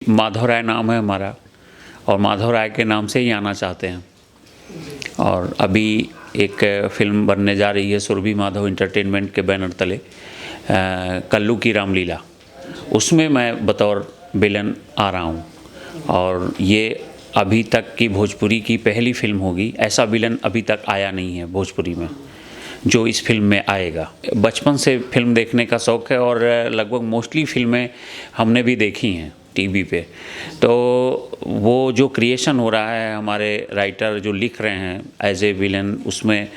माधव राय नाम है हमारा और माधव राय के नाम से ही आना चाहते हैं। और अभी एक फ़िल्म बनने जा रही है सुरभि माधव इंटरटेनमेंट के बैनर तले, कल्लू की रामलीला, उसमें मैं बतौर विलन आ रहा हूँ। और ये अभी तक की भोजपुरी की पहली फ़िल्म होगी, ऐसा विलन अभी तक आया नहीं है भोजपुरी में जो इस फिल्म में आएगा। बचपन से फिल्म देखने का शौक़ है और लगभग मोस्टली फिल्में हमने भी देखी हैं टीवी पे। तो वो जो क्रिएशन हो रहा है, हमारे राइटर जो लिख रहे हैं एज ए विलन, उसमें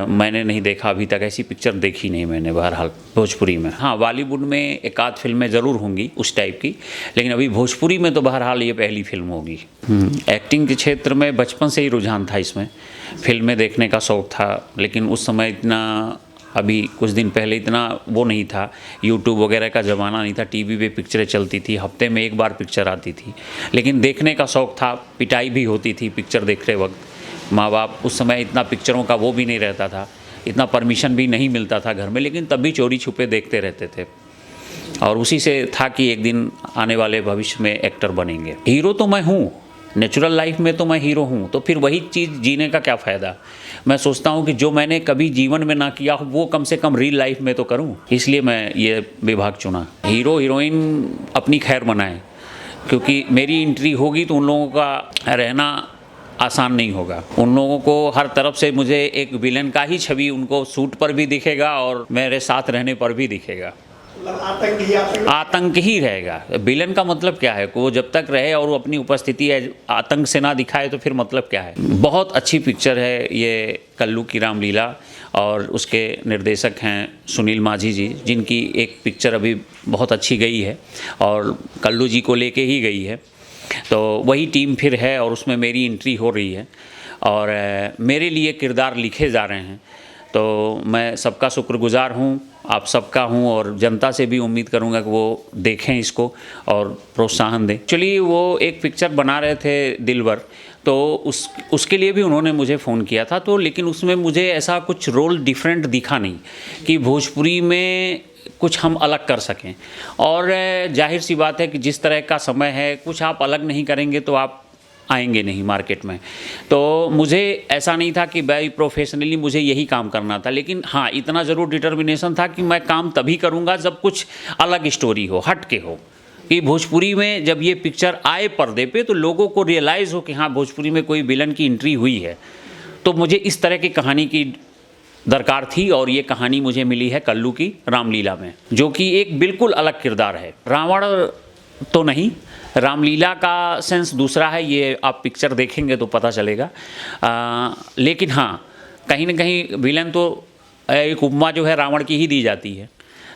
मैंने नहीं देखा अभी तक, ऐसी पिक्चर देखी नहीं मैंने बहरहाल भोजपुरी में। हाँ, बॉलीवुड में एक आध फिल्में ज़रूर होंगी उस टाइप की, लेकिन अभी भोजपुरी में तो बहरहाल ये पहली फिल्म होगी। एक्टिंग के क्षेत्र में बचपन से ही रुझान था, इसमें फिल्में देखने का शौक़ था, लेकिन उस समय इतना, अभी कुछ दिन पहले इतना वो नहीं था, यूट्यूब वगैरह का ज़माना नहीं था, टीवी पे पिक्चरें चलती थी, हफ्ते में एक बार पिक्चर आती थी, लेकिन देखने का शौक़ था। पिटाई भी होती थी पिक्चर देखते वक्त, माँ बाप उस समय इतना पिक्चरों का वो भी नहीं रहता था, इतना परमिशन भी नहीं मिलता था घर में, लेकिन तब भी चोरी छुपे देखते रहते थे। और उसी से था कि एक दिन आने वाले भविष्य में एक्टर बनेंगे। हीरो तो मैं हूँ, नेचुरल लाइफ में तो मैं हीरो हूँ, तो फिर वही चीज़ जीने का क्या फ़ायदा। मैं सोचता हूँ कि जो मैंने कभी जीवन में ना किया वो कम से कम रियल लाइफ में तो करूँ, इसलिए मैं ये विभाग चुना। हीरो हीरोइन अपनी खैर मनाएं, क्योंकि मेरी एंट्री होगी तो उन लोगों का रहना आसान नहीं होगा। उन लोगों को हर तरफ से मुझे एक विलन का ही छवि उनको सूट पर भी दिखेगा और मेरे साथ रहने पर भी दिखेगा। आतंक ही रहेगा। विलन का मतलब क्या है, वो जब तक रहे और वो अपनी उपस्थिति आतंक से ना दिखाए तो फिर मतलब क्या है। बहुत अच्छी पिक्चर है ये कल्लू की रामलीला, और उसके निर्देशक हैं सुनील माझी जी, जिनकी एक पिक्चर अभी बहुत अच्छी गई है और कल्लू जी को लेके ही गई है। तो वही टीम फिर है और उसमें मेरी एंट्री हो रही है और मेरे लिए किरदार लिखे जा रहे हैं। तो मैं सबका शुक्रगुजार हूँ, आप सबका हूँ, और जनता से भी उम्मीद करूँगा कि वो देखें इसको और प्रोत्साहन दें। एक्चुअली वो एक पिक्चर बना रहे थे दिलवर, तो उसके लिए भी उन्होंने मुझे फ़ोन किया था, तो लेकिन उसमें मुझे ऐसा कुछ रोल डिफरेंट दिखा नहीं कि भोजपुरी में कुछ हम अलग कर सकें। और जाहिर सी बात है कि जिस तरह का समय है, कुछ आप अलग नहीं करेंगे तो आप आएंगे नहीं मार्केट में। तो मुझे ऐसा नहीं था कि भाई प्रोफेशनली मुझे यही काम करना था, लेकिन हाँ, इतना ज़रूर डिटर्मिनेशन था कि मैं काम तभी करूँगा जब कुछ अलग स्टोरी हो, हट के हो। कि भोजपुरी में जब ये पिक्चर आए पर्दे पे तो लोगों को रियलाइज़ हो कि हाँ, भोजपुरी में कोई विलन की एंट्री हुई है। तो मुझे इस तरह की कहानी की दरकार थी और ये कहानी मुझे मिली है कल्लू की रामलीला में, जो कि एक बिल्कुल अलग किरदार है। रावण तो नहीं, रामलीला का सेंस दूसरा है, ये आप पिक्चर देखेंगे तो पता चलेगा। लेकिन हाँ, कहीं न कहीं विलन तो एक उपमा जो है रावण की ही दी जाती है।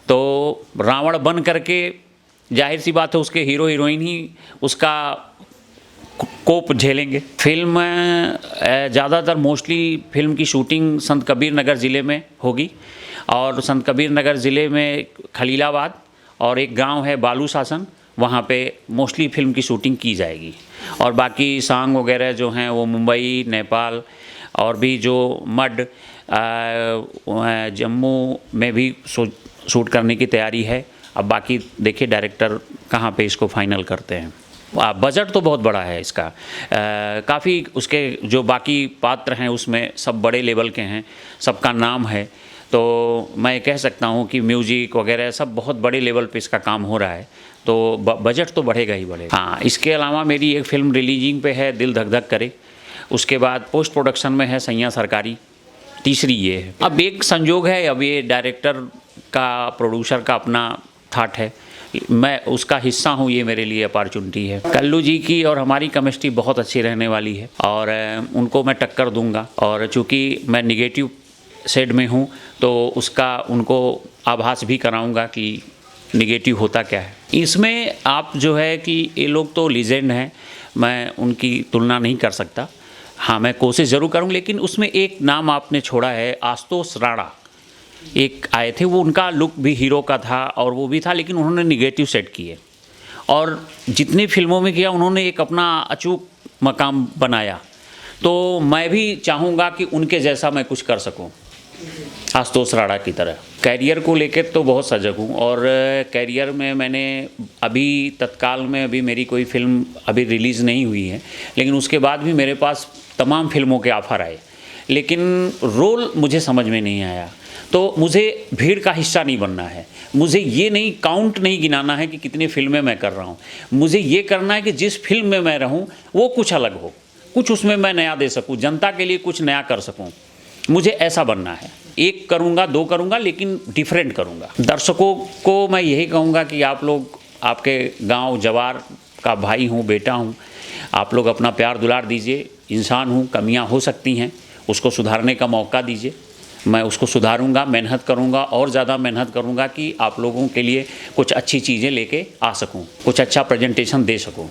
तो रावण बन करके जाहिर सी बात है उसके हीरो हीरोइन ही उसका कोप झेलेंगे। फिल्म ज़्यादातर मोस्टली फिल्म की शूटिंग संत कबीर नगर ज़िले में होगी, और संत कबीर नगर ज़िले में खलीलाबाद और एक गांव है बालू शासन, वहाँ पे मोस्टली फिल्म की शूटिंग की जाएगी। और बाकी सॉन्ग वगैरह जो हैं वो मुंबई, नेपाल और भी जो मड जम्मू में भी शूट करने की तैयारी है। अब बाकी देखिए डायरेक्टर कहाँ पे इसको फाइनल करते हैं। बजट तो बहुत बड़ा है इसका, काफ़ी उसके जो बाकी पात्र हैं उसमें सब बड़े लेवल के हैं, सबका नाम है। तो मैं कह सकता हूँ कि म्यूजिक वगैरह सब बहुत बड़े लेवल पे इसका काम हो रहा है, तो बजट तो बढ़ेगा ही बढ़ेगा। हाँ, इसके अलावा मेरी एक फ़िल्म रिलीजिंग पे है दिल धक धक करे, उसके बाद पोस्ट प्रोडक्शन में है सैया सरकारी, तीसरी ये है। अब एक संजोग है, अब ये डायरेक्टर का प्रोड्यूसर का अपना थाट है, मैं उसका हिस्सा हूँ, ये मेरे लिए अपॉर्चुनिटी है। कल्लू जी की और हमारी केमिस्ट्री बहुत अच्छी रहने वाली है और उनको मैं टक्कर दूंगा। और चूँकि मैं निगेटिव शेड में हूँ तो उसका उनको आभास भी कराऊंगा कि निगेटिव होता क्या है। इसमें आप जो है कि ये लोग तो लीजेंड हैं, मैं उनकी तुलना नहीं कर सकता। हाँ, मैं कोशिश ज़रूर करूँ, लेकिन उसमें एक नाम आपने छोड़ा है, आशुतोष राणा एक आए थे, वो उनका लुक भी हीरो का था और वो भी था, लेकिन उन्होंने निगेटिव सेट किए और जितनी फिल्मों में किया उन्होंने एक अपना अचूक मकाम बनाया। तो मैं भी चाहूँगा कि उनके जैसा मैं कुछ कर सकूँ। आशुतोष राणा की तरह। कैरियर को लेकर तो बहुत सजग हूँ और कैरियर में मैंने अभी तत्काल में अभी मेरी कोई फ़िल्म अभी रिलीज़ नहीं हुई है, लेकिन उसके बाद भी मेरे पास तमाम फ़िल्मों के ऑफ़र आए, लेकिन रोल मुझे समझ में नहीं आया। तो मुझे भीड़ का हिस्सा नहीं बनना है, मुझे ये नहीं काउंट नहीं गिनाना है कि कितनी फ़िल्में मैं कर रहा हूँ। मुझे ये करना है कि जिस फ़िल्म में मैं रहूँ वो कुछ अलग हो, कुछ उसमें मैं नया दे सकूँ, जनता के लिए कुछ नया कर सकूँ। मुझे ऐसा बनना है। एक करूँगा, दो करूँगा, लेकिन डिफरेंट करूँगा। दर्शकों को मैं यही कहूँगा कि आप लोग, आपके गांव जवार का भाई हूँ, बेटा हूँ, आप लोग अपना प्यार दुलार दीजिए। इंसान हूँ, कमियाँ हो सकती हैं, उसको सुधारने का मौका दीजिए। मैं उसको सुधारूँगा, मेहनत करूँगा और ज़्यादा मेहनत करूँगा कि आप लोगों के लिए कुछ अच्छी चीज़ें लेके आ सकूँ, कुछ अच्छा प्रेजेंटेशन दे सकूँ।